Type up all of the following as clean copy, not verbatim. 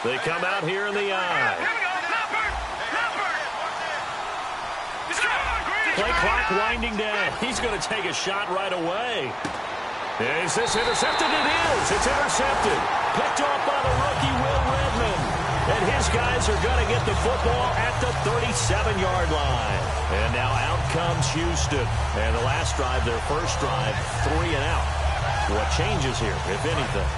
They come out here in the eye. Play clock winding down. He's going to take a shot right away. Is this intercepted? It is. It's intercepted. Picked off by the rookie, Will Redmond. And his guys are going to get the football at the 37-yard line. And now out comes Houston. And the last drive, their first drive, 3 and out. What changes here, if anything?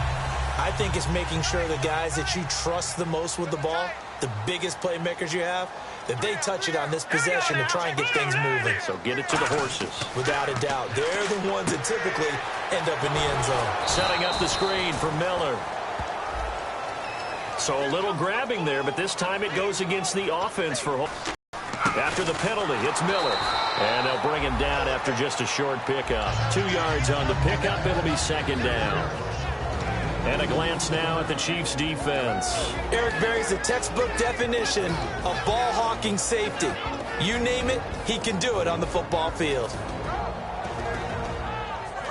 I think it's making sure the guys that you trust the most with the ball, the biggest playmakers you have, that they touch it on this possession to try and get things moving. So get it to the horses. Without a doubt. They're the ones that typically end up in the end zone. Setting up the screen for Miller. So a little grabbing there, but this time it goes against the offense for home. After the penalty, it's Miller. And they'll bring him down after just a short pickup. 2 yards on the pickup. It'll be second down. And a glance now at the Chiefs' defense. Eric Berry's the textbook definition of ball-hawking safety. You name it, he can do it on the football field.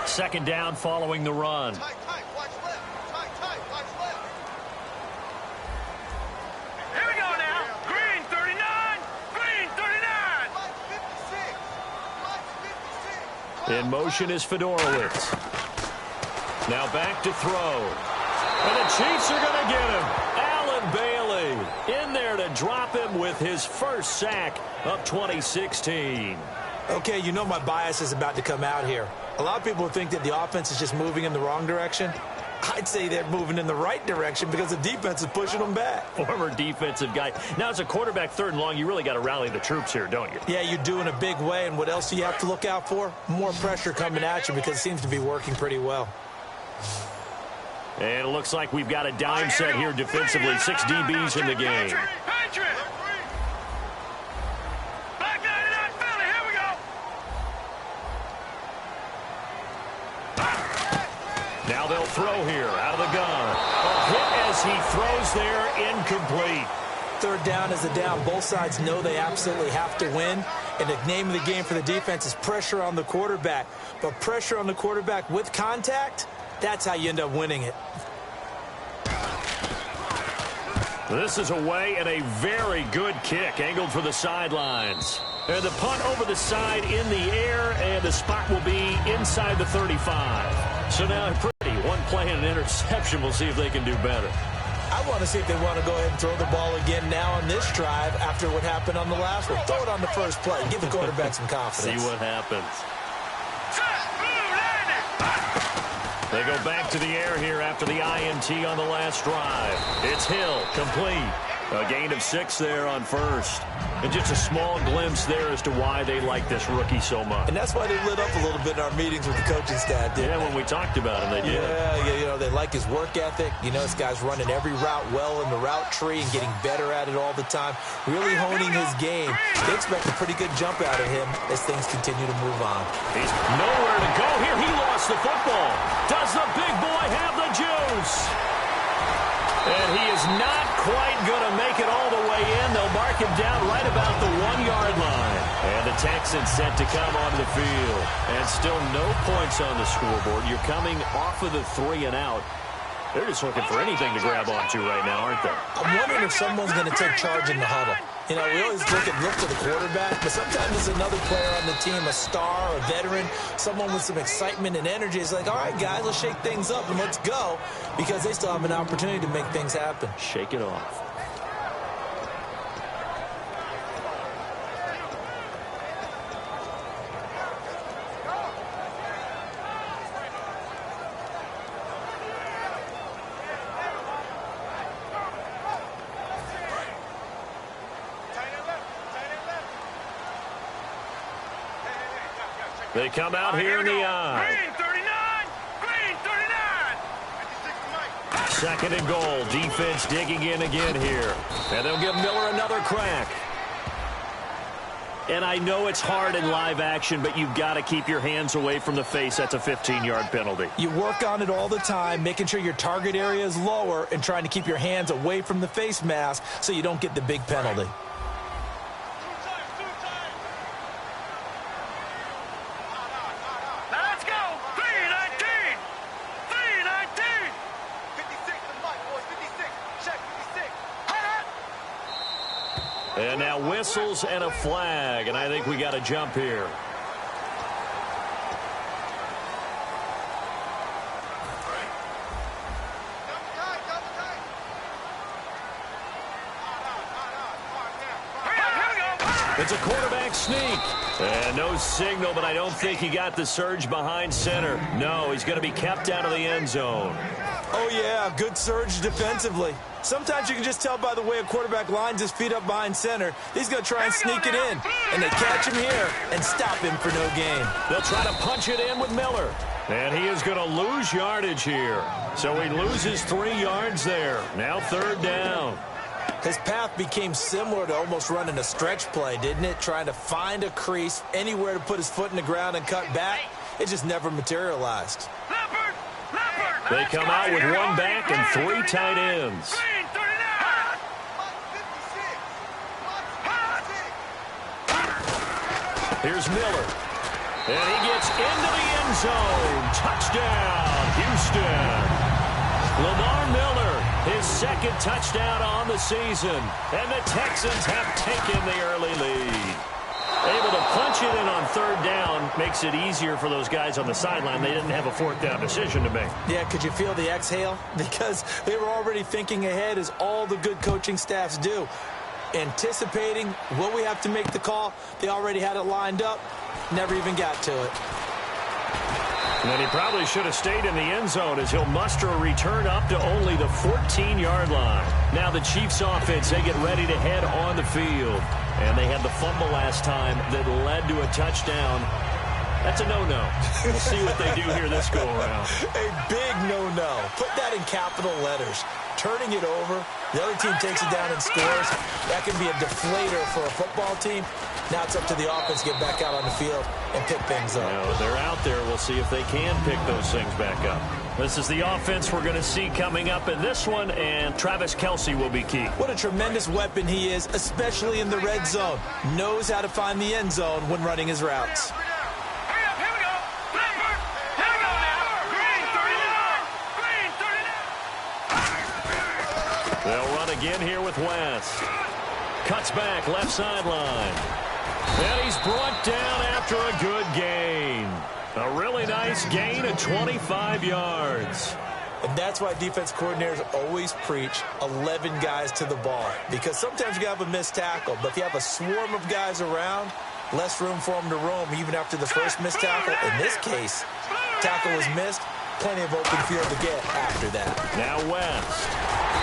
Second down following the run. Watch left. Watch left. Here we go now. Green 39. Green 39. Flight 56. In motion is Fedorowicz. Now back to throw. And the Chiefs are going to get him. Allen Bailey in there to drop him with his first sack of 2016. Okay, you know my bias is about to come out here. A lot of people think that the offense is just moving in the wrong direction. I'd say they're moving in the right direction because the defense is pushing them back. Former defensive guy. Now, as a quarterback, third and long, you really got to rally the troops here, don't you? Yeah, you're doing a big way, and what else do you have to look out for? More pressure coming at you because it seems to be working pretty well. And it looks like we've got a dime set here defensively. 6 DBs in the game. Black 99 Philly, here we go. Now they'll throw here out of the gun. A hit as he throws there, incomplete. Third down is a down. Both sides know they absolutely have to win. And the name of the game for the defense is pressure on the quarterback. But pressure on the quarterback with contact, that's how you end up winning it. This is away and a very good kick angled for the sidelines. And the punt over the side in the air, and the spot will be inside the 35. So now pretty one play and an interception. We'll see if they can do better. I want to see if they want to go ahead and throw the ball again now on this drive after what happened on the last one. Throw it on the first play. Give the quarterback some confidence. See what happens. They go back to the air here after the INT on the last drive. It's Hill, complete. A gain of 6 there on first. And just a small glimpse there as to why they like this rookie so much. And that's why they lit up a little bit in our meetings with the coaching staff. Yeah, when we talked about him, they did. Yeah, you know, they like his work ethic. You know, this guy's running every route well in the route tree and getting better at it all the time. Really honing his game. They expect a pretty good jump out of him as things continue to move on. He's nowhere to go here. He lost the football. Does the big boy have the juice? And he is not quite going to make it all the way in. They'll mark him down right about the 1-yard line. And the Texans set to come onto the field. And still no points on the scoreboard. You're coming off of the 3 and out. They're just looking for anything to grab onto right now, aren't they? I'm wondering if someone's going to take charge in the huddle. You know, we always look to the quarterback, but sometimes there's another player on the team, a star, a veteran, someone with some excitement and energy. It's like, all right, guys, let's shake things up and let's go, because they still have an opportunity to make things happen. Shake it off. They come out here in the eye. Green 39. Green 39. Second and goal. Defense digging in again here. And they'll give Miller another crack. And I know it's hard in live action, but you've got to keep your hands away from the face. That's a 15-yard penalty. You work on it all the time, making sure your target area is lower and trying to keep your hands away from the face mask so you don't get the big penalty. Let's go. 319. 319. 56 to Mike, boys. 56. Check 56. And now whistles and a flag, and I think we got a jump here. It's a quarterback sneak. And no signal, but I don't think he got the surge behind center. No, he's going to be kept out of the end zone. Oh, yeah, good surge defensively. Sometimes you can just tell by the way a quarterback lines his feet up behind center. He's going to try and sneak it in. And they catch him here and stop him for no gain. They'll try to punch it in with Miller. And he is going to lose yardage here. So he loses 3 yards there. Now 3rd down. His path became similar to almost running a stretch play, didn't it? Trying to find a crease, anywhere to put his foot in the ground and cut back. It just never materialized. They come out with 1 back and 3 tight ends. Here's Miller. And he gets into the end zone. Touchdown, Houston. Lamar Miller, his 2nd touchdown on the season. And the Texans have taken the early lead. Able to punch it in on 3rd down makes it easier for those guys on the sideline. They didn't have a 4th down decision to make. Yeah, could you feel the exhale? Because they were already thinking ahead, as all the good coaching staffs do. Anticipating, will we have to make the call? They already had it lined up. Never even got to it. And he probably should have stayed in the end zone, as he'll muster a return up to only the 14-yard line. Now the Chiefs offense, they get ready to head on the field. And they had the fumble last time that led to a touchdown. That's a no-no. We'll see what they do here this go-around. A big no-no. Put that in capital letters. Turning it over, the other team takes it down and scores. That can be a deflator for a football team. Now it's up to the offense to get back out on the field and pick things up. They're out there. We'll see if they can pick those things back up. This is the offense we're going to see coming up in this one, and Travis Kelce will be key. What a tremendous weapon he is, especially in the red zone. Knows how to find the end zone when running his routes. They'll run again here with West. Cuts back, left sideline. And he's brought down after a good gain. A really nice gain of 25 yards. And that's why defense coordinators always preach 11 guys to the ball. Because sometimes you have a missed tackle, but if you have a swarm of guys around, less room for them to roam even after the first missed tackle. In this case, tackle was missed. Plenty of open field to get after that. Now West.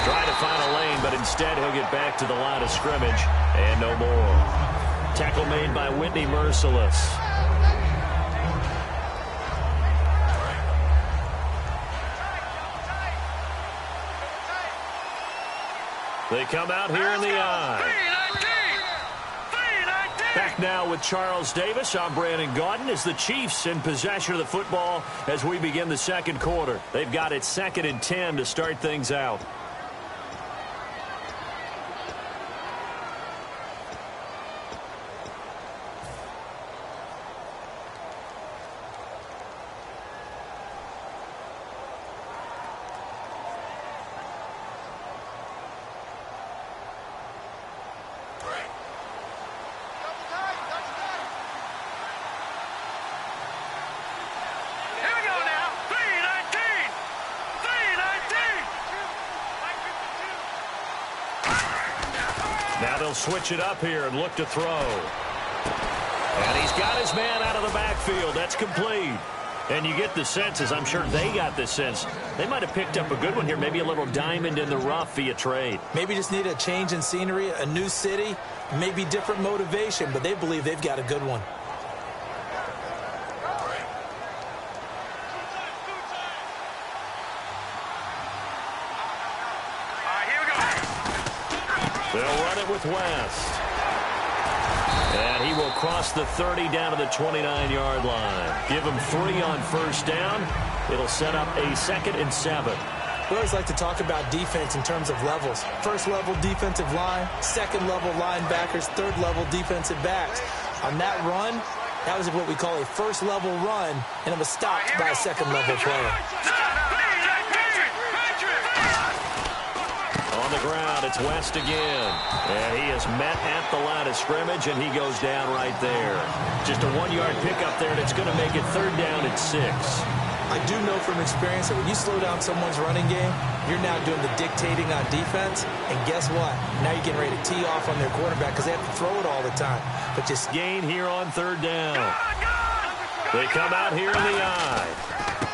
Trying to find a lane, but instead he'll get back to the line of scrimmage. And no more. Tackle made by Whitney Mercilus. They come out here in the eye. Back now with Charles Davis. I'm Brandon Gaudin as the Chiefs in possession of the football as we begin the 2nd quarter. They've got it 2nd and 10 to start things out. Now they'll switch it up here and look to throw. And he's got his man out of the backfield. That's complete. And you get the sense, as I'm sure they got the sense, they might have picked up a good one here, maybe a little diamond in the rough via trade. Maybe just need a change in scenery, a new city, maybe different motivation, but they believe they've got a good one. They'll run it with West. And he will cross the 30 down to the 29-yard line. Give him 3 on first down. It'll set up a 2nd and 7. We always like to talk about defense in terms of levels. First level defensive line, second level linebackers, third level defensive backs. On that run, that was what we call a first level run, and it was stopped by a second level player. On the ground. It's West again. And he is met at the line of scrimmage, and he goes down right there. Just a 1-yard pickup there, and it's going to make it 3rd down and 6. I do know from experience that when you slow down someone's running game, you're now doing the dictating on defense. And guess what? Now you're getting ready to tee off on their quarterback because they have to throw it all the time. But just gain here on 3rd down. They come out here in the eye.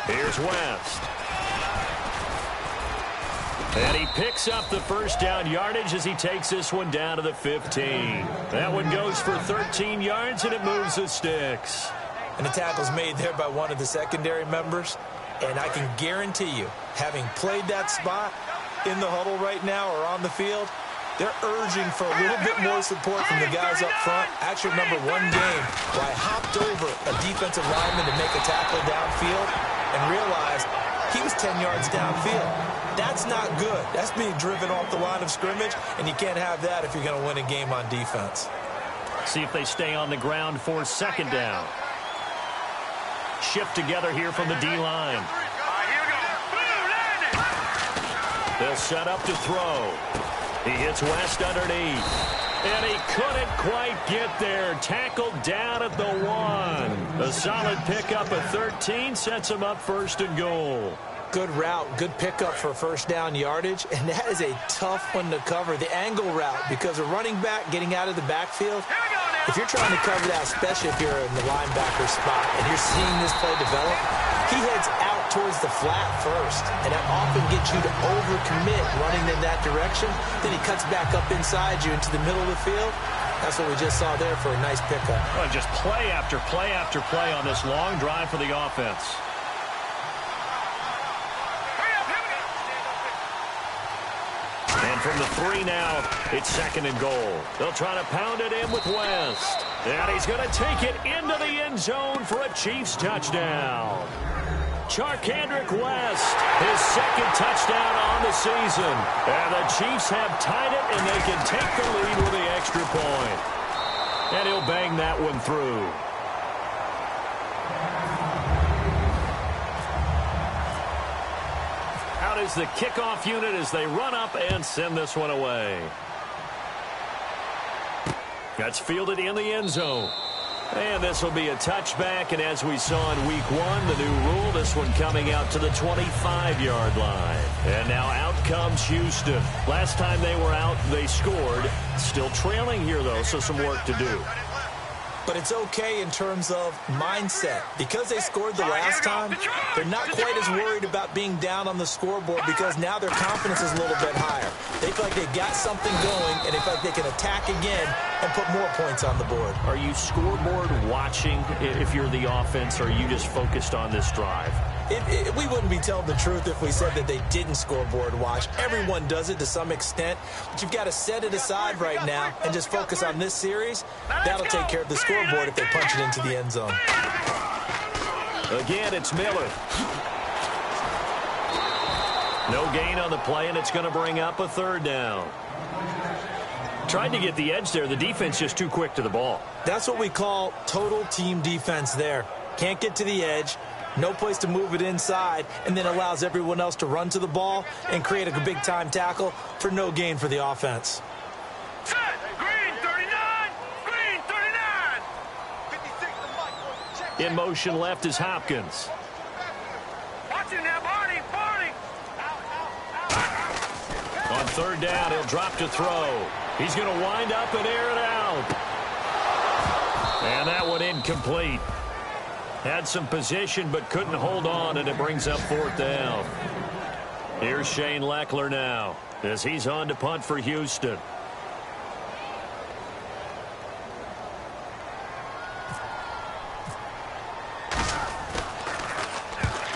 Here's West. And he picks up the 1st down yardage as he takes this one down to the 15. That one goes for 13 yards, and it moves the sticks. And the tackle's made there by one of the secondary members. And I can guarantee you, having played that spot in the huddle right now or on the field, they're urging for a little bit more support from the guys up front. I actually remember one game where I hopped over a defensive lineman to make a tackle downfield and realized he was 10 yards downfield. That's not good. That's being driven off the line of scrimmage, and you can't have that if you're going to win a game on defense. See if they stay on the ground for 2nd down. Shift together here from the D-line. They'll set up to throw. He hits West underneath. And he couldn't quite get there. Tackled down at the 1. A solid pickup of 13 sets him up 1st and goal. Good route, good pickup for 1st down yardage, and that is a tough one to cover. The angle route, because a running back getting out of the backfield, if you're trying to cover that, especially if you're in the linebacker spot and you're seeing this play develop, he heads out towards the flat first, and that often gets you to overcommit running in that direction. Then he cuts back up inside you into the middle of the field. That's what we just saw there for a nice pickup. Well, just play after play after play on this long drive for the offense. And from the 3 now, it's 2nd and goal. They'll try to pound it in with West. And he's going to take it into the end zone for a Chiefs touchdown. Charcandrick West, his 2nd touchdown on the season. And the Chiefs have tied it, and they can take the lead with the extra point. And he'll bang that one through. Out is the kickoff unit as they run up and send this one away. That's fielded in the end zone. And this will be a touchback, and as we saw in week 1, the new rule, this one coming out to the 25-yard line. And now out comes Houston. Last time they were out, they scored. Still trailing here, though, so some work to do. But it's okay in terms of mindset. Because they scored the last time, they're not quite as worried about being down on the scoreboard because now their confidence is a little bit higher. They feel like they got something going, and they feel like they can attack again and put more points on the board. Are you scoreboard watching if you're the offense, or are you just focused on this drive? We wouldn't be telling the truth if we said that they didn't scoreboard watch. Everyone does it to some extent, but you've got to set it aside right now and just focus on this series. That'll take care of the scoreboard if they punch it into the end zone. Again, it's Miller. No gain on the play, and it's going to bring up a 3rd down. Tried to get the edge there. The defense just too quick to the ball. That's what we call total team defense there. Can't get to the edge. No place to move it inside, and then allows everyone else to run to the ball and create a big-time tackle for no gain for the offense. Green 39! Green 39! 56 to Mike. Check. In motion left is Hopkins. Watch him now, Barney! Barney! On 3rd down, he'll drop to throw. He's going to wind up and air it out. And that one incomplete. Had some position but couldn't hold on, and it brings up 4th down. Here's Shane Lechler now as he's on to punt for Houston.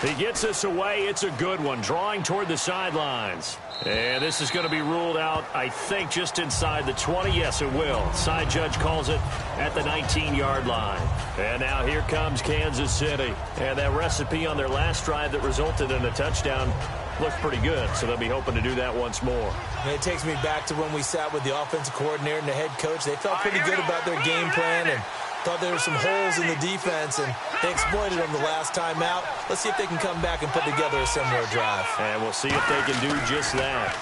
He gets us away. It's a good one, drawing toward the sidelines. And this is going to be ruled out, I think, just inside the 20. Yes, it will. Side judge calls it at the 19-yard line. And now here comes Kansas City. And that recipe on their last drive that resulted in a touchdown looked pretty good, so they'll be hoping to do that once more. And it takes me back to when we sat with the offensive coordinator and the head coach. They felt pretty good about their game plan and thought there were some holes in the defense, and they exploited them the last time out. Let's see if they can come back and put together a similar drive. And we'll see if they can do just that.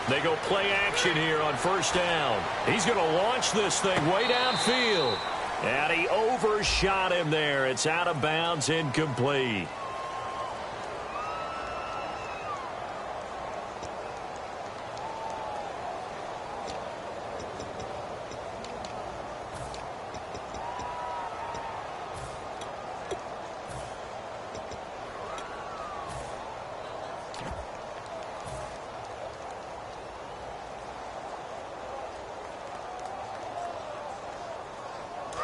They go play action here on first down. He's going to launch this thing way downfield. And he overshot him there. It's out of bounds, incomplete.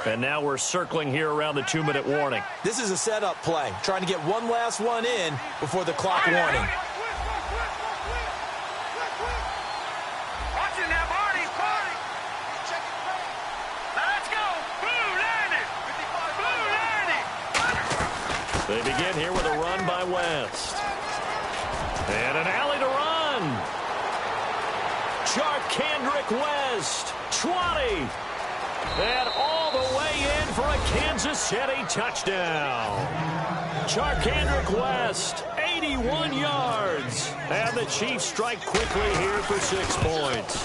And now we're circling here around the 2-minute warning. This is a setup play, trying to get one last one in before the clock warning. Watching that Barney. Let's go. Blue landing. They begin here with a run by West. And an alley to run. Charcandrick West, 20. And all the way in for a Kansas City touchdown. Charcandrick West, 81 yards. And the Chiefs strike quickly here for 6 points.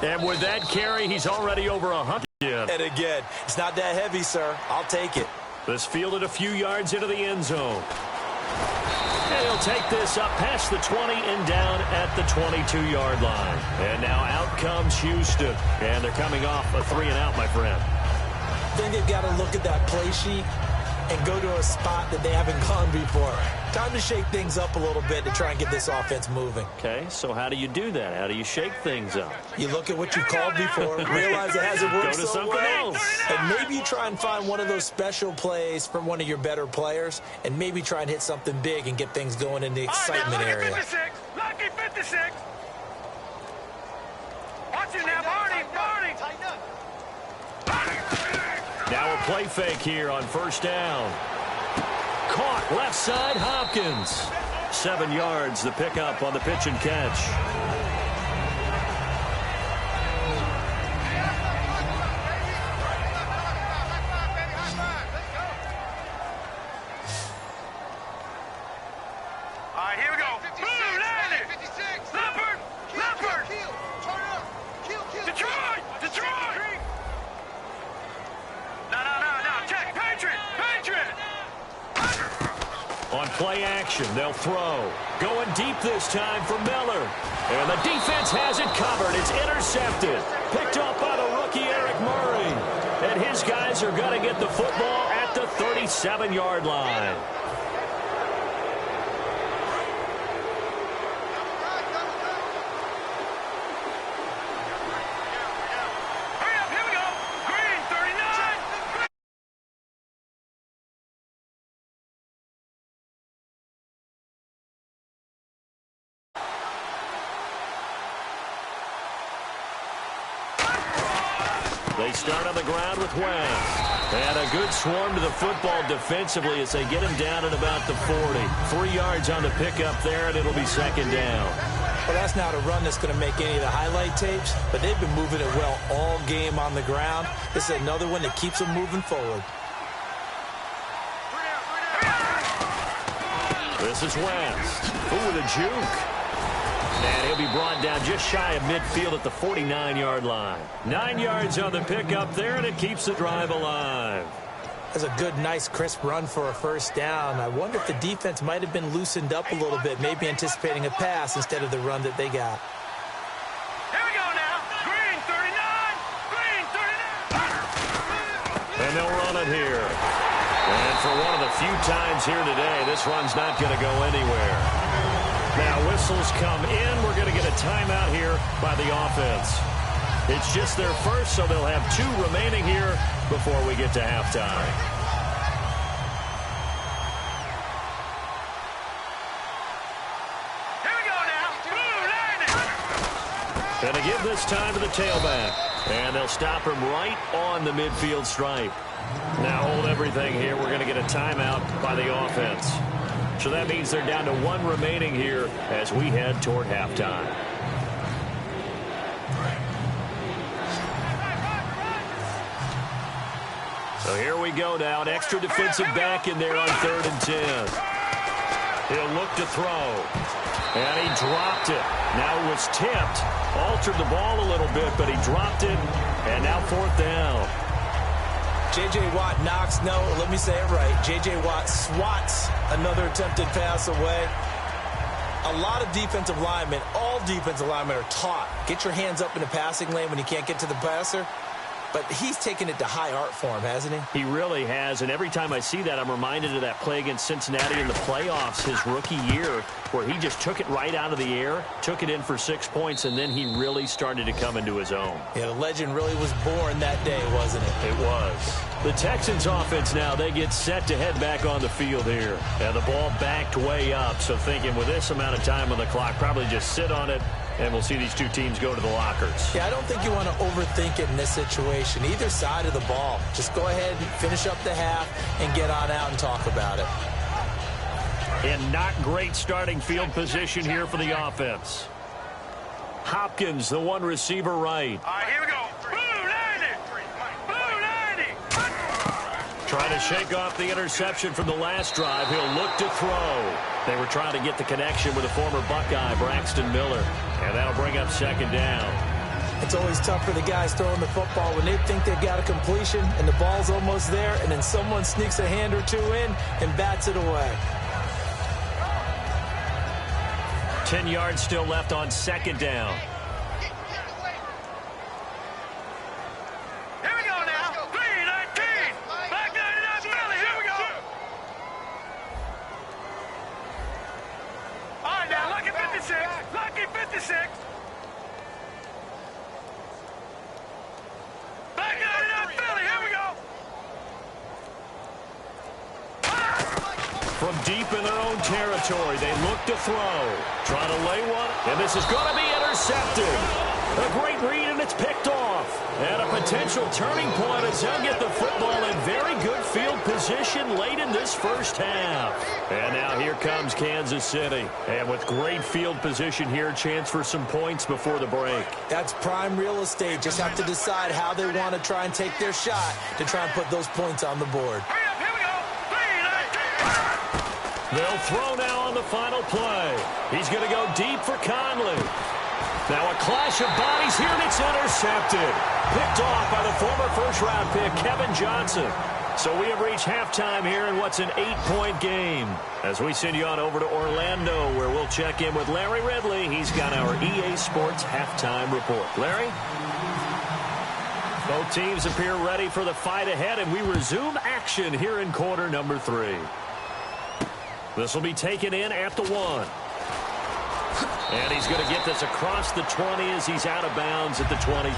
And with that carry, he's already over 100. And again, it's not that heavy, sir. I'll take it. This fielded a few yards into the end zone. And he'll take this up past the 20 and down at the 22-yard line. And now out comes Houston. And they're coming off a 3-and-out, my friend. I think they've got to look at that play sheet and go to a spot that they haven't gone before. Time to shake things up a little bit to try and get this offense moving. Okay, so how do you do that? How do you shake things up? You look at what you've called before, realize it hasn't worked Go to so something well, else. and maybe you try and find one of those special plays from one of your better players, and maybe try and hit something big and get things going in the excitement area. Lucky 56. Watching that Barney. Tighten up. Now a play fake here on first down. Caught left side, Hopkins. 7 yards, the pickup on the pitch and catch. All right, here we go. Blue landing. 56. Leopard. Kill. Turn up. Kill. Detroit. No. Check. Patriot. On play action, they'll throw. Going deep this time for Miller. And the defense has it covered. It's intercepted. Picked up by the rookie Eric Murray. And his guys are going to get the football at the 37-yard line. Hurry up. Here we go. Green 39. They start on the ground with West. And a good swarm to the football defensively as they get him down at about the 40. 3 yards on the pickup there, and it'll be second down. Well, that's not a run that's going to make any of the highlight tapes, but they've been moving it well all game on the ground. This is another one that keeps them moving forward. This is West. Ooh, the juke. And he'll be brought down just shy of midfield at the 49-yard line. 9 yards on the pickup there, and it keeps the drive alive. That's a good, nice, crisp run for a first down. I wonder if the defense might have been loosened up a little bit, maybe anticipating a pass instead of the run that they got. Here we go now. Green 39. And they'll run it here. And for one of the few times here today, this run's not going to go anywhere. Now whistles come in. We're going to get a timeout here by the offense. It's just their first, so they'll have 2 remaining here before we get to halftime. Here we go now. Blue landing. Going to give this time to the tailback. And they'll stop him right on the midfield stripe. Now hold everything here. We're going to get a timeout by the offense. So that means they're down to 1 remaining here as we head toward halftime. So here we go now. An extra defensive back in there on 3rd and 10. He'll look to throw. And he dropped it. Now it was tipped. Altered the ball a little bit, but he dropped it. And now 4th down. J.J. Watt knocks, no, let me say it right. J.J. Watt swats another attempted pass away. A lot of defensive linemen, all defensive linemen are taught, get your hands up in the passing lane when you can't get to the passer. But he's taken it to high art for him, hasn't he? He really has, and every time I see that, I'm reminded of that play against Cincinnati in the playoffs his rookie year, where he just took it right out of the air, took it in for 6 points, and then he really started to come into his own. Yeah, the legend really was born that day, wasn't it? It was. The Texans offense now, they get set to head back on the field here. And the ball backed way up, so thinking with this amount of time on the clock, probably just sit on it, and we'll see these two teams go to the lockers. Yeah, I don't think you want to overthink it in this situation. Either side of the ball. Just go ahead and finish up the half and get on out and talk about it. And not great starting field position here for the offense. Hopkins, the one receiver right. All right, here we go. Blue 90. Blue 90. Trying to shake off the interception from the last drive. He'll look to throw. They were trying to get the connection with a former Buckeye, Braxton Miller. And that'll bring up 2nd down. It's always tough for the guys throwing the football when they think they've got a completion and the ball's almost there, and then someone sneaks a hand or two in and bats it away. 10 yards still left on 2nd down. Here we go now. 3-19. Back 99 Philly. Here we go. All right, now, lucky 56. Lucky 56. Back 99 Philly. Here we go. From deep in their own territory, they look to throw. Trying to lay one, and this is going to be intercepted. A great read, and it's picked off. And a potential turning point as they'll get the football in very good field position late in this first half. And now here comes Kansas City. And with great field position here, chance for some points before the break. That's prime real estate. Just have to decide how they want to try and take their shot to try and put those points on the board. Hurry up, here we go. 3-19. They'll throw now on the final play. He's going to go deep for Conley. Now a clash of bodies here, and it's intercepted. Picked off by the former first-round pick, Kevin Johnson. So we have reached halftime here in what's an 8-point game. As we send you on over to Orlando, where we'll check in with Larry Ridley. He's got our EA Sports halftime report. Larry? Both teams appear ready for the fight ahead, and we resume action here in quarter number 3. This will be taken in at the 1. And he's going to get this across the 20 as he's out of bounds at the 23.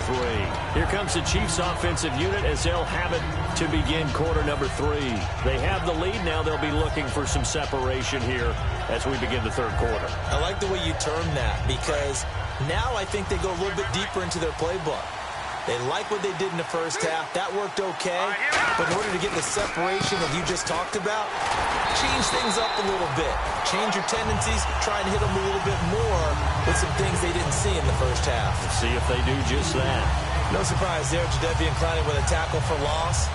Here comes the Chiefs offensive unit as they'll have it to begin quarter number 3. They have the lead. Now they'll be looking for some separation here as we begin the third quarter. I like the way you term that, because now I think they go a little bit deeper into their playbook. They like what they did in the first half. That worked okay. But in order to get the separation that you just talked about, change things up a little bit. Change your tendencies. Try and hit them a little bit more with some things they didn't see in the first half. Let's see if they do just that. No surprise there, Jadeveon Clowney with a tackle for loss.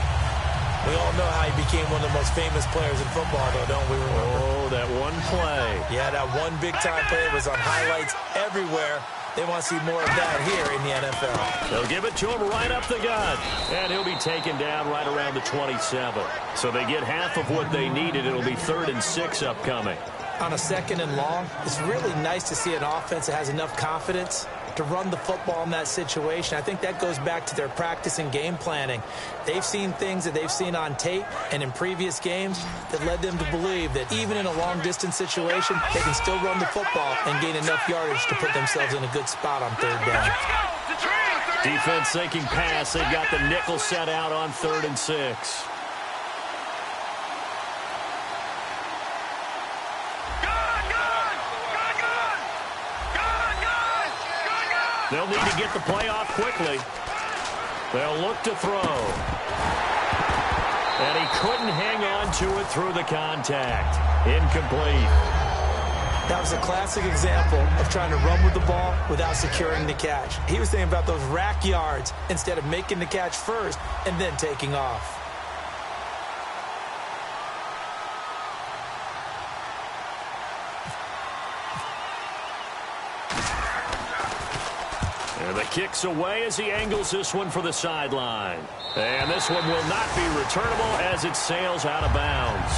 We all know how he became one of the most famous players in football, though, don't we remember? Oh, that one play. Yeah, that one big-time play was on highlights everywhere. They want to see more of that here in the NFL. They'll give it to him right up the gut. And he'll be taken down right around the 27. So they get half of what they needed. It'll be 3rd and 6 upcoming. On a 2nd and long, it's really nice to see an offense that has enough confidence to run the football in that situation. I think that goes back to their practice and game planning. They've seen things that they've seen on tape and in previous games that led them to believe that even in a long-distance situation, they can still run the football and gain enough yardage to put themselves in a good spot on 3rd down. Defense thinking pass. They've got the nickel set out on 3rd and 6. They'll need to get the play off quickly. They'll look to throw. And he couldn't hang on to it through the contact. Incomplete. That was a classic example of trying to run with the ball without securing the catch. He was thinking about those rack yards instead of making the catch first and then taking off. And the kick's away as he angles this one for the sideline. And this one will not be returnable as it sails out of bounds.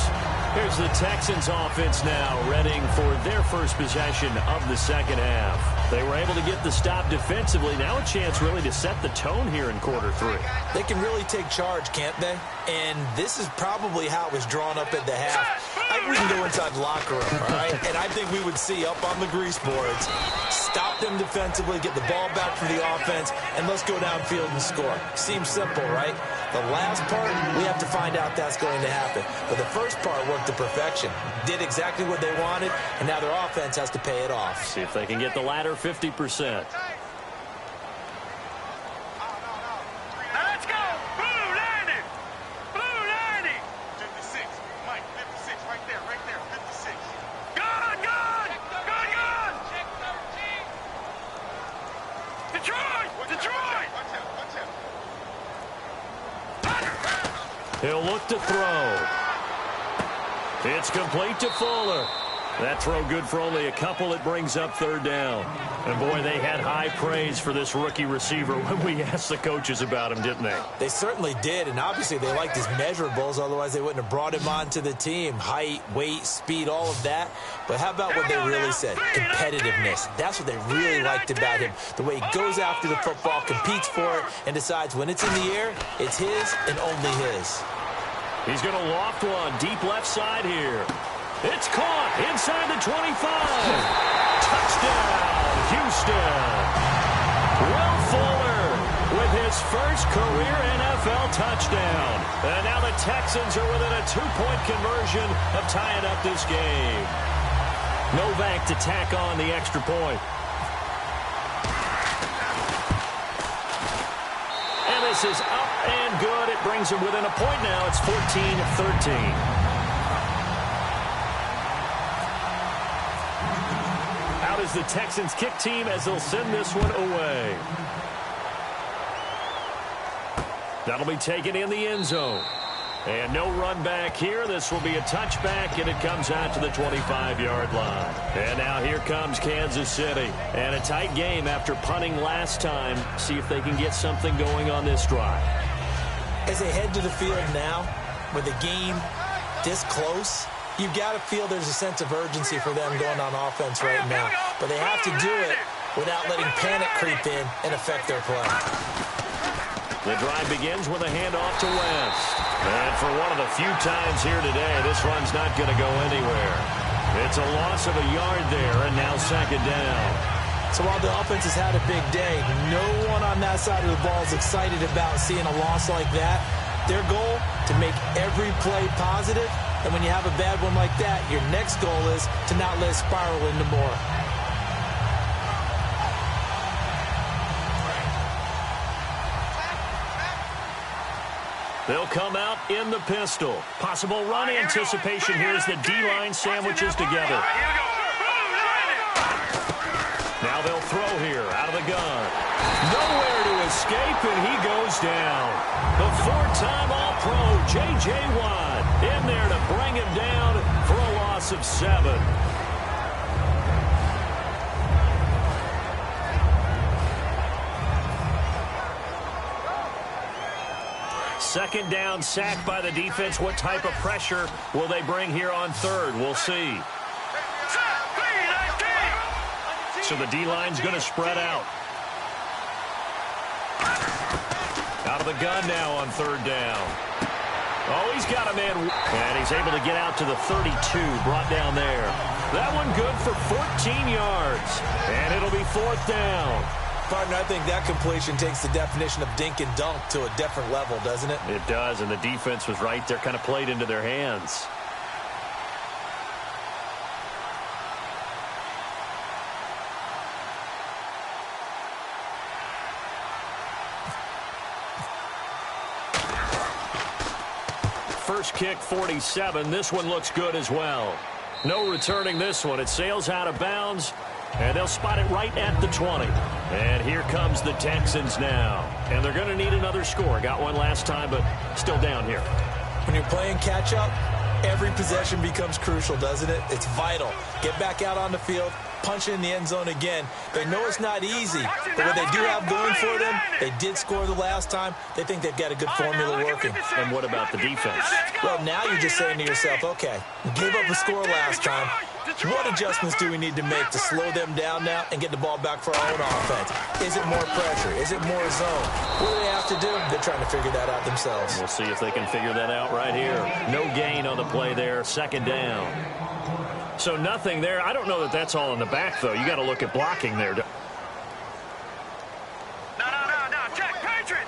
Here's the Texans offense now, readying for their first possession of the second half. They were able to get the stop defensively. Now a chance really to set the tone here in quarter three. They can really take charge, can't they? And this is probably how it was drawn up at the half. I think we can go inside the locker room, all right? And I think we would see up on the grease boards, stop them defensively, get the ball back for the offense, and let's go downfield and score. Seems simple, right? The last part, we have to find out that's going to happen. But the first part worked to perfection. Did exactly what they wanted, and now their offense has to pay it off. See if they can get the latter 50%. Let's go! Blue landing! Blue landing! 56. Mike, 56. Right there, 56. Good, good! Good, good! Check 13. Detroit! Detroit! Watch out, watch out. He'll look to throw. It's complete to Fuller. That throw good for only a couple. It brings up third down. And, boy, they had high praise for this rookie receiver when we asked the coaches about him, didn't they? They certainly did, and obviously they liked his measurables. Otherwise, they wouldn't have brought him onto the team. Height, weight, speed, all of that. But how about what they really said? Competitiveness. That's what they really liked about him. The way he goes after the football, competes for it, and decides when it's in the air, it's his and only his. He's going to loft one deep left side here. It's caught inside the 25. Touchdown, Houston. Will Fuller with his first career NFL touchdown. And now the Texans are within a 2-point conversion of tying up this game. Novak to tack on the extra point. And this is up and good. It brings them within a point now. It's 14-13. Out is the Texans kick team as they'll send this one away. That'll be taken in the end zone. And no run back here. This will be a touchback, and it comes out to the 25-yard line. And now here comes Kansas City. And a tight game after punting last time. See if they can get something going on this drive. As they head to the field now, with the game this close, you've got to feel there's a sense of urgency for them going on offense right now. But they have to do it without letting panic creep in and affect their play. The drive begins with a handoff to West. And for one of the few times here today, this run's not going to go anywhere. It's a loss of a yard there, and now second down. So while the offense has had a big day, no one on that side of the ball is excited about seeing a loss like that. Their goal, to make every play positive. And when you have a bad one like that, your next goal is to not let it spiral into more. They'll come out in the pistol. Possible run anticipation here as the D-line sandwiches together. Now they'll throw here out of the gun. Nowhere to escape, and he goes down. The four-time All-Pro, J.J. Watt, in there to bring him down for a loss of 7. Second down, sack by the defense. What type of pressure will they bring here on third? We'll see. So the D-line's going to spread out. Out of the gun now on third down. Oh, he's got a man. And he's able to get out to the 32, brought down there. That one good for 14 yards. And it'll be fourth down. Partner, I think that completion takes the definition of dink and dunk to a different level, doesn't it? It does, and the defense was right there, kind of played into their hands. First kick, 47. This one looks good as well. No returning this one. It sails out of bounds. And they'll spot it right at the 20. And here comes the Texans now. And they're going to need another score. Got one last time, but still down here. When you're playing catch-up, every possession becomes crucial, doesn't it? It's vital. Get back out on the field, punching in the end zone again. They know it's not easy, but what they do have going for them, they did score the last time. They think they've got a good formula working. And what about the defense? Well, now you're just saying to yourself, okay, we gave up a score last time. What adjustments do we need to make to slow them down now and get the ball back for our own offense? Is it more pressure? Is it more zone? What do they have to do? They're trying to figure that out themselves. We'll see if they can figure that out right here. No gain on the play there, second down. So nothing there. I don't know that that's all in the back, though. You got to look at blocking there. No. Check. Patriot.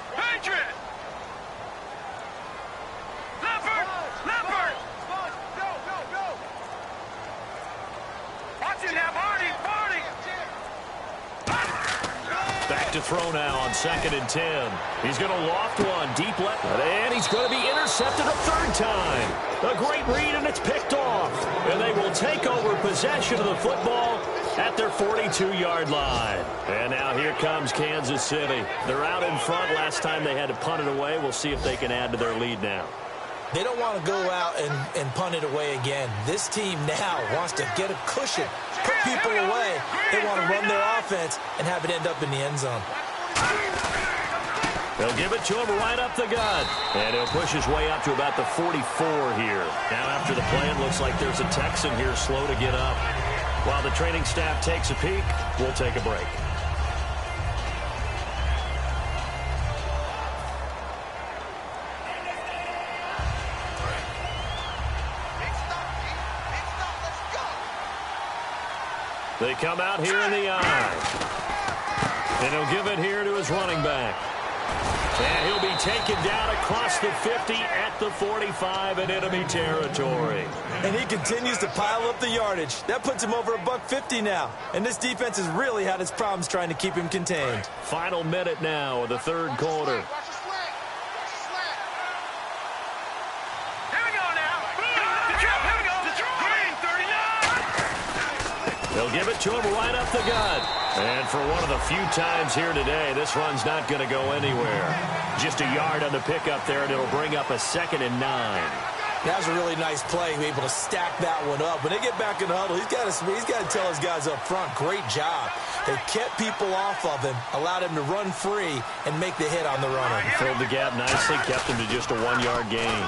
Leopard. Go. Watch it now, Barney. Back to throw now on 2nd and 10. He's going to loft one deep left. And he's going to be intercepted a third time. A great read, and it's picked off. And they will take over possession of the football at their 42-yard line. And now here comes Kansas City. They're out in front. Last time they had to punt it away. We'll see if they can add to their lead now. They don't want to go out and punt it away again. This team now wants to get a cushion, put people away. They want to run their offense and have it end up in the end zone. They'll give it to him right up the gut. And he'll push his way up to about the 44 here. Now after the play, it looks like there's a Texan here slow to get up. While the training staff takes a peek, we'll take a break. They come out here in the eye. And he'll give it here to his running back. And he'll be taken down across the 50 at the 45 in enemy territory. And he continues to pile up the yardage. That puts him over $150 now. And this defense has really had its problems trying to keep him contained. Final minute now of the third quarter. They'll give it to him right up the gut. And for one of the few times here today, this run's not going to go anywhere. Just a yard on the pickup there, and it'll bring up a 2nd and 9. That was a really nice play, able to stack that one up. When they get back in the huddle, he's got to tell his guys up front, great job. They kept people off of him, allowed him to run free, and make the hit on the runner. Filled the gap nicely, kept him to just a 1-yard gain.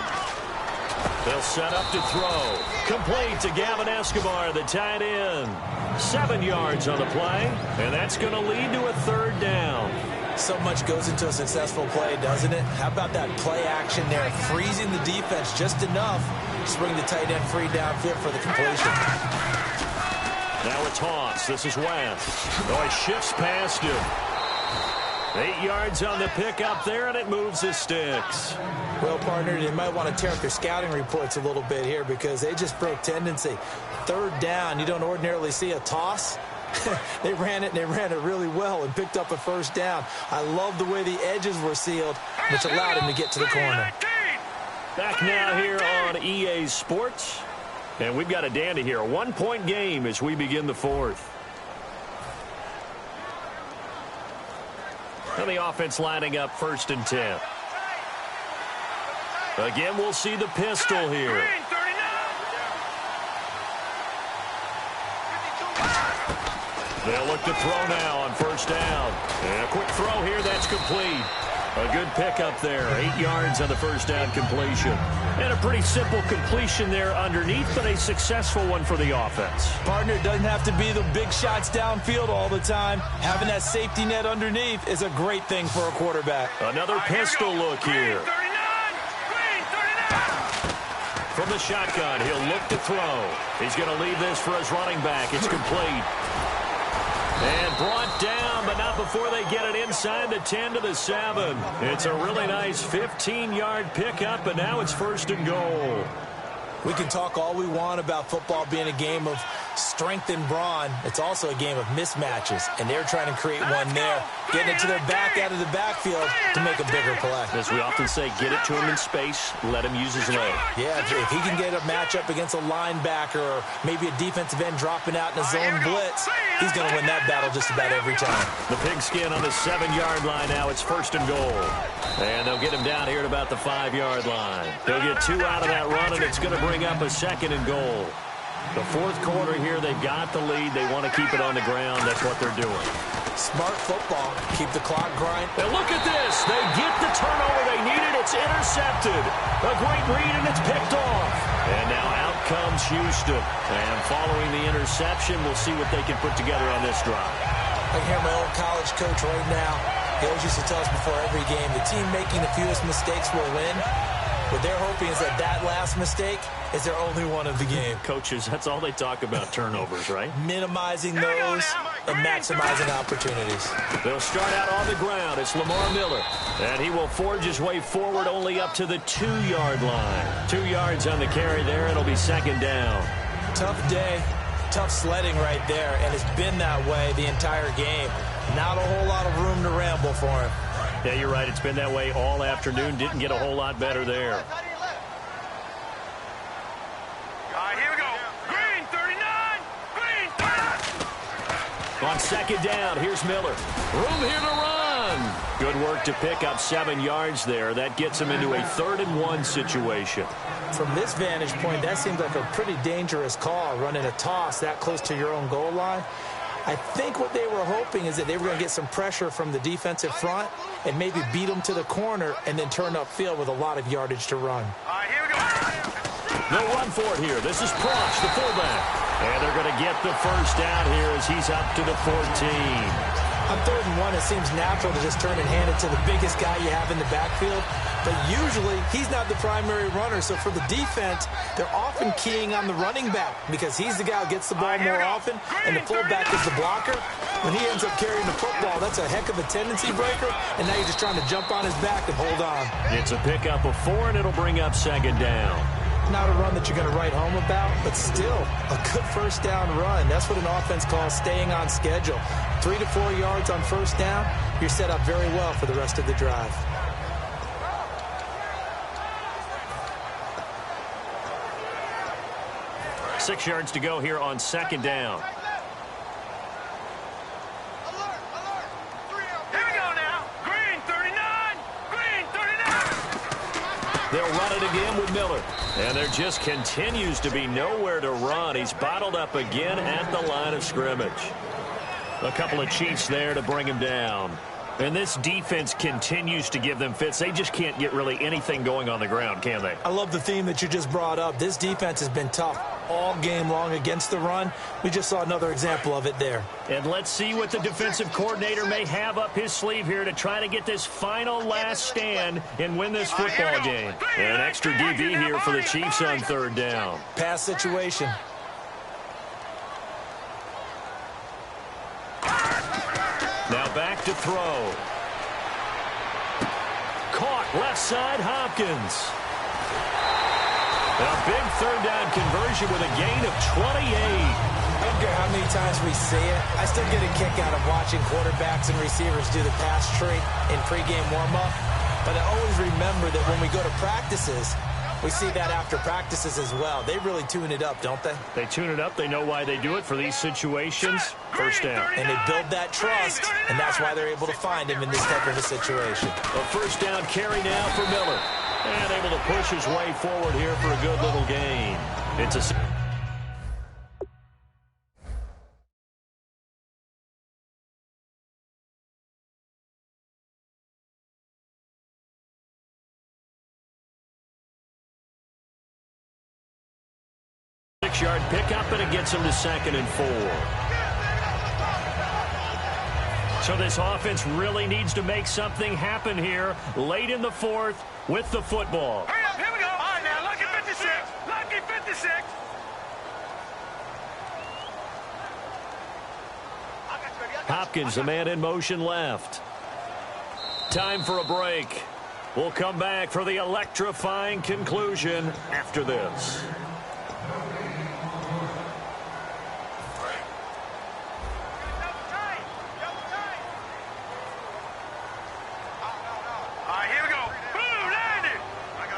They'll set up to throw. Complete to Gavin Escobar, the tight end. 7 yards on the play, and that's going to lead to a third down. So much goes into a successful play, doesn't it? How about that play action there, freezing the defense just enough to bring the tight end free downfield for the completion. Now it's Haas. This is Wentz. Oh, he shifts past him. 8 yards on the pickup there, and it moves the sticks. Well, partner, they might want to tear up their scouting reports a little bit here because they just broke tendency. Third down, you don't ordinarily see a toss. They ran it really well and picked up a first down. I love the way the edges were sealed, which allowed him to get to the corner. Back now here on EA Sports. And we've got a dandy here. A 1-point game as we begin the fourth. And the offense lining up 1st and 10. Again, we'll see the pistol here. They'll look to throw now on 1st down. And a quick throw here, that's complete. A good pickup there. 8 yards on the 1st down completion. And a pretty simple completion there underneath, but a successful one for the offense. Partner, it doesn't have to be the big shots downfield all the time. Having that safety net underneath is a great thing for a quarterback. Another pistol look here. From the shotgun, he'll look to throw. He's going to leave this for his running back. It's complete. And brought down, but not before they get it inside the 10 to the 7. It's a really nice 15-yard pickup, and now it's 1st and goal. We can talk all we want about football being a game of strength and brawn. It's also a game of mismatches, and they're trying to create one there, getting it to their back out of the backfield to make a bigger play. As we often say, get it to him in space, let him use his leg. Yeah, if he can get a matchup against a linebacker or maybe a defensive end dropping out in a zone blitz, he's going to win that battle just about every time. The pigskin on the 7-yard line now. It's 1st and goal. And they'll get him down here at about the 5-yard line. They'll get 2 out of that run, and it's going to bring up a 2nd and goal. The fourth quarter here, they've got the lead. They want to keep it on the ground. That's what they're doing. Smart football. Keep the clock grinding. And look at this. They get the turnover they needed. It's intercepted. A great read, and it's picked off. And now out comes Houston. And following the interception, we'll see what they can put together on this drive. I can hear my old college coach right now. He always used to tell us before every game, the team making the fewest mistakes will win. What they're hoping is that that last mistake is their only one of the game. Coaches, that's all they talk about, turnovers, right? Minimizing those and maximizing opportunities. They'll start out on the ground. It's Lamar Miller. And he will forge his way forward only up to the 2-yard line. 2 yards on the carry there. It'll be second down. Tough day. Tough sledding right there. And it's been that way the entire game. Not a whole lot of room to ramble for him. Yeah, you're right. It's been that way all afternoon. Didn't get a whole lot better there. All right, here we go. Green 39. Green 39. On second down, here's Miller. Room here to run. Good work to pick up 7 yards there. That gets him into a 3rd-and-1 situation. From this vantage point, that seems like a pretty dangerous call, running a toss that close to your own goal line. I think what they were hoping is that they were going to get some pressure from the defensive front and maybe beat them to the corner and then turn upfield with a lot of yardage to run. All right, here we go. They'll run for it here. This is Proch, the fullback. And they're going to get the first down here as he's up to the 14. On 3rd and 1, it seems natural to just turn and hand it to the biggest guy you have in the backfield. But usually, he's not the primary runner. So for the defense, they're often keying on the running back because he's the guy who gets the ball more often, and the fullback is the blocker. When he ends up carrying the football, that's a heck of a tendency breaker, and now you're just trying to jump on his back and hold on. It's a pickup of 4, and it'll bring up second down. Not a run that you're going to write home about, but still a good first down run. That's what an offense calls staying on schedule. 3 to 4 yards on first down, you're set up very well for the rest of the drive. Six yards to go here on second down. Here we go now. Green 39. Green 39. They'll run it again with Miller. And there just continues to be nowhere to run. He's bottled up again at the line of scrimmage. A couple of Chiefs there to bring him down. And this defense continues to give them fits. They just can't get really anything going on the ground, can they? I love the theme that you just brought up. This defense has been tough all game long against the run. We just saw another example of it there. And let's see what the defensive coordinator may have up his sleeve here to try to get this final last stand and win this football game. And an extra DB here for the Chiefs on 3rd down. Pass situation. Now back to throw. Caught left side, Hopkins. A big 3rd down conversion with a gain of 28. I don't care how many times we see it. I still get a kick out of watching quarterbacks and receivers do the pass tree in pregame warm-up. But I always remember that when we go to practices, we see that after practices as well. They really tune it up, don't they? They tune it up. They know why they do it for these situations. First down. And they build that trust, and that's why they're able to find him in this type of a situation. A first down carry now for Miller. And able to push his way forward here for a good little gain. It's a... Six-yard pickup, and it gets him to 2nd and 4. So this offense really needs to make something happen here late in the 4th with the football. Hurry up, here we go. All right, now, lucky 56. Lucky 56. Hopkins, the man in motion left. Time for a break. We'll come back for the electrifying conclusion after this.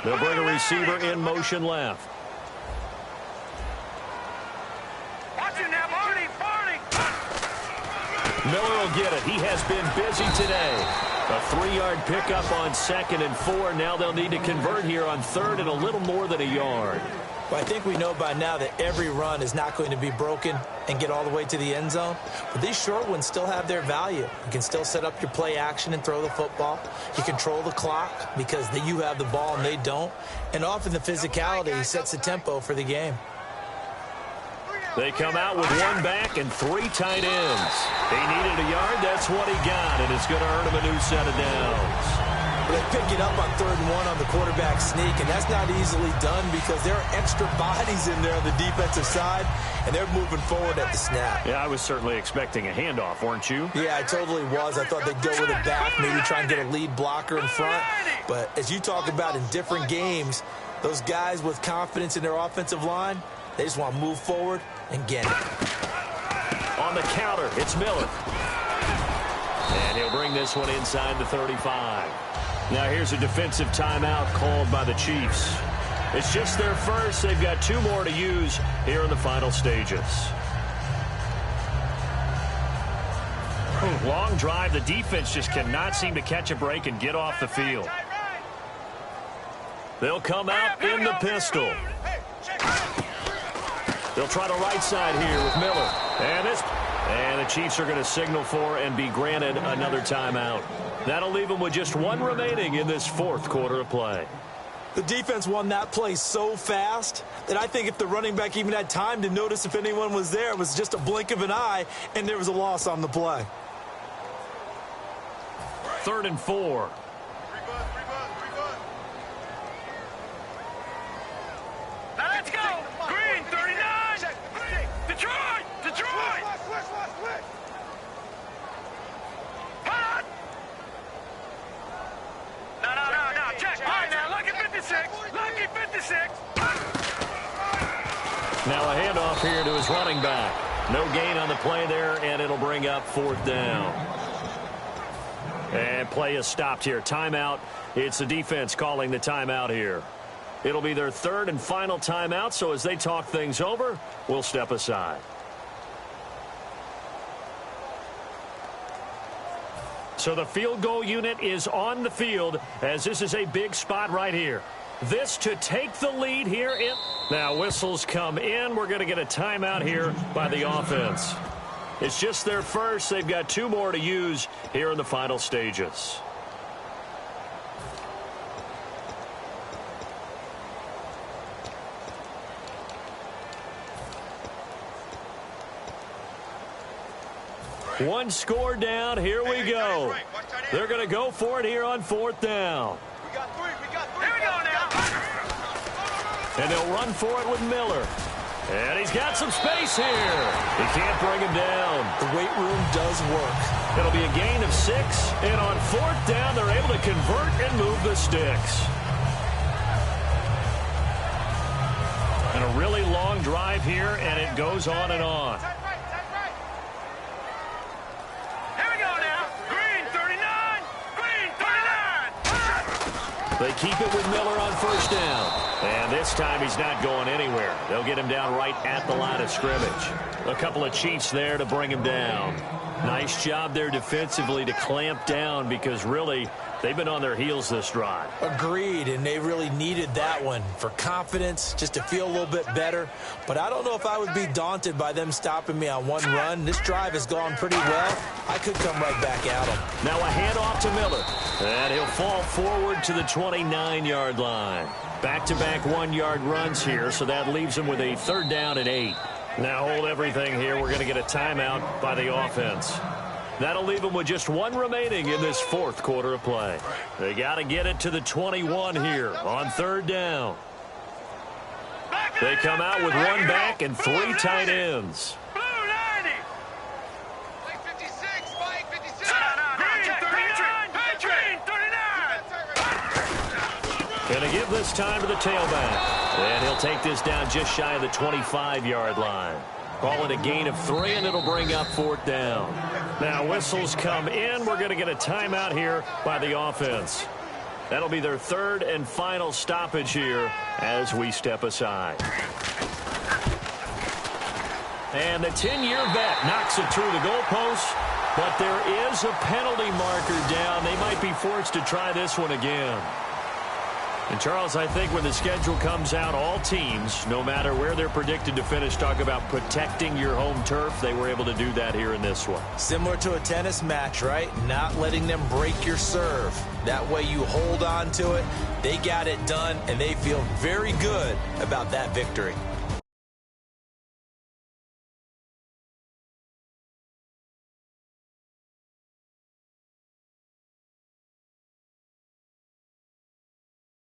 They'll bring a receiver in motion left. Watch it now, Barney. Miller will get it. He has been busy today. A 3-yard pickup on 2nd and 4. Now they'll need to convert here on 3rd and a little more than a yard. Well, I think we know by now that every run is not going to be broken and get all the way to the end zone. But these short ones still have their value. You can still set up your play action and throw the football. You control the clock because you have the ball and they don't. And often the physicality sets the tempo for the game. They come out with 1 back and 3 tight ends. He needed a yard. That's what he got, and it's going to earn him a new set of downs. They pick it up on 3rd and 1 on the quarterback sneak, and that's not easily done because there are extra bodies in there on the defensive side, and they're moving forward at the snap. Yeah, I was certainly expecting a handoff, weren't you? Yeah, I totally was. I thought they'd go with it back, maybe try and get a lead blocker in front. But as you talk about in different games, those guys with confidence in their offensive line, they just want to move forward and get it. On the counter, it's Miller. And he'll bring this one inside the 35. Now here's a defensive timeout called by the Chiefs. It's just their first. They've got 2 more to use here in the final stages. Long drive. The defense just cannot seem to catch a break and get off the field. They'll come out in the pistol. They'll try the right side here with Miller. And the Chiefs are going to signal for and be granted another timeout. That'll leave them with just 1 remaining in this 4th quarter of play. The defense won that play so fast that I think if the running back even had time to notice if anyone was there, it was just a blink of an eye, and there was a loss on the play. 3rd and 4. Now let's go. Green, 39. Detroit. Detroit. Hot. No. Check. All right, now, lucky 56. Lucky 56. Now a handoff here to his running back. No gain on the play there, and it'll bring up 4th down. And play is stopped here. Timeout. It's the defense calling the timeout here. It'll be their 3rd and final timeout, so as they talk things over, we'll step aside. So the field goal unit is on the field as this is a big spot right here. This to take the lead here. Now whistles come in. We're going to get a timeout here by the offense. It's just their first. They've got 2 more to use here in the final stages. One score down. Here we go. They're going to go for it here on 4th down. We got 3. Here we go now. And they'll run for it with Miller. And he's got some space here. He can't bring him down. The weight room does work. It'll be a gain of 6. And on 4th down, they're able to convert and move the sticks. And a really long drive here, and it goes on and on. They keep it with Miller on 1st down. And this time he's not going anywhere. They'll get him down right at the line of scrimmage. A couple of Chiefs there to bring him down. Nice job there defensively to clamp down because really they've been on their heels this drive. Agreed, and they really needed that one for confidence, just to feel a little bit better. But I don't know if I would be daunted by them stopping me on 1 run. This drive has gone pretty well. I could come right back at them. Now a handoff to Miller. And he'll fall forward to the 29-yard line. Back-to-back 1-yard runs here, so that leaves him with a 3rd down and 8. Now hold everything here. We're going to get a timeout by the offense. That'll leave them with just 1 remaining in this 4th quarter of play. They got to get it to the 21 here on 3rd down. They come out with 1 back and 3 tight ends. Blue 90. Mike 56. Mike 56. Green 39. Green 39. Gonna give this time to the tailback. And he'll take this down just shy of the 25-yard line. Call it a gain of 3, and it'll bring up 4th down. Now whistles come in. We're going to get a timeout here by the offense. That'll be their 3rd and final stoppage here as we step aside. And the 10-year vet knocks it through the goalpost, but there is a penalty marker down. They might be forced to try this one again. And, Charles, I think when the schedule comes out, all teams, no matter where they're predicted to finish, talk about protecting your home turf. They were able to do that here in this one. Similar to a tennis match, right? Not letting them break your serve. That way you hold on to it. They got it done, and they feel very good about that victory.